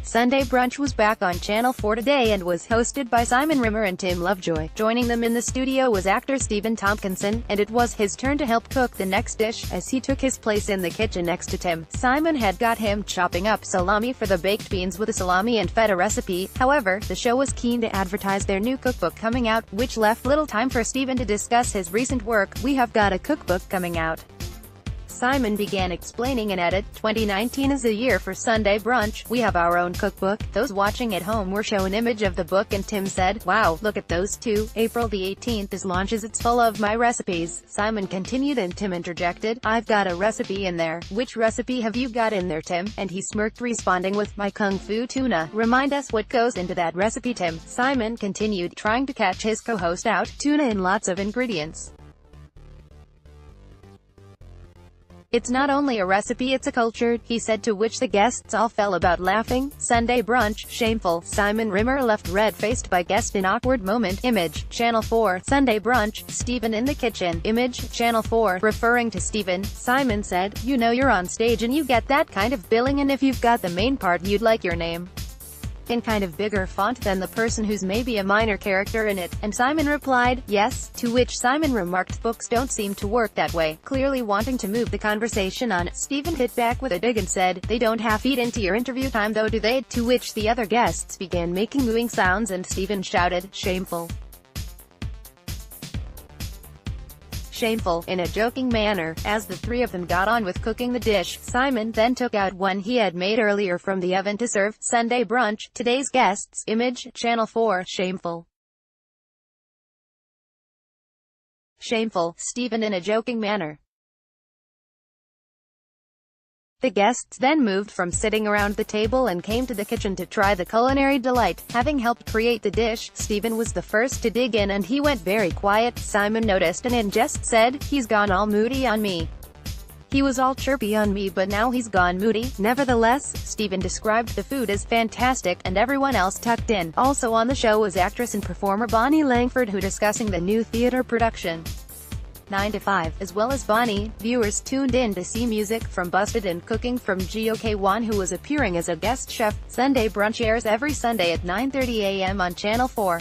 Sunday Brunch was back on Channel 4 today and was hosted by Simon Rimmer and Tim Lovejoy. Joining them in the studio was actor Stephen Tompkinson, and it was his turn to help cook the next dish, as he took his place in the kitchen next to Tim. Simon had got him chopping up salami for the baked beans with a salami and feta recipe. However, the show was keen to advertise their new cookbook coming out, which left little time for Stephen to discuss his recent work. "We have got a cookbook coming out," Simon began explaining, and added, "2019 is the year for Sunday Brunch. We have our own cookbook." Those watching at home were shown an image of the book, and Tim said, "Wow, look at those two. April the 18th is launches. It's full of my recipes." Simon continued, and Tim interjected, "I've got a recipe in there." "Which recipe have you got in there, Tim?" And he smirked, responding with, "My kung fu tuna." "Remind us what goes into that recipe, Tim." Simon continued, trying to catch his co-host out. "Tuna and lots of ingredients. It's not only a recipe, it's a culture," he said, to which the guests all fell about laughing. Sunday Brunch. Shameful Simon Rimmer left red-faced by guest in awkward moment. Image, Channel 4. Sunday Brunch. Stephen in the kitchen. Image, Channel 4. Referring to Stephen, Simon said, "You know you're on stage and you get that kind of billing, and if you've got the main part, you'd like your name in kind of bigger font than the person who's maybe a minor character in it." And Simon replied, "Yes," to which Simon remarked, "Books don't seem to work that way," clearly wanting to move the conversation on. Stephen hit back with a dig and said, "They don't half-eat into your interview time though, do they?" To which the other guests began making mooing sounds, and Stephen shouted, "Shameful. Shameful," in a joking manner. As the three of them got on with cooking the dish, Simon then took out one he had made earlier from the oven to serve. Sunday Brunch. Today's guests. Image, Channel 4. Shameful. Shameful, Stephen in a joking manner. The guests then moved from sitting around the table and came to the kitchen to try the culinary delight. Having helped create the dish, Stephen was the first to dig in, and he went very quiet. Simon noticed and in jest said, "He's gone all moody on me. He was all chirpy on me, but now he's gone moody." Nevertheless, Stephen described the food as fantastic, and everyone else tucked in. Also on the show was actress and performer Bonnie Langford, who discussing the new theater production 9 to 5, as well as Bonnie. Viewers tuned in to see music from Busted and cooking from Gok1, who was appearing as a guest chef. Sunday Brunch airs every Sunday at 9:30 a.m. on Channel 4.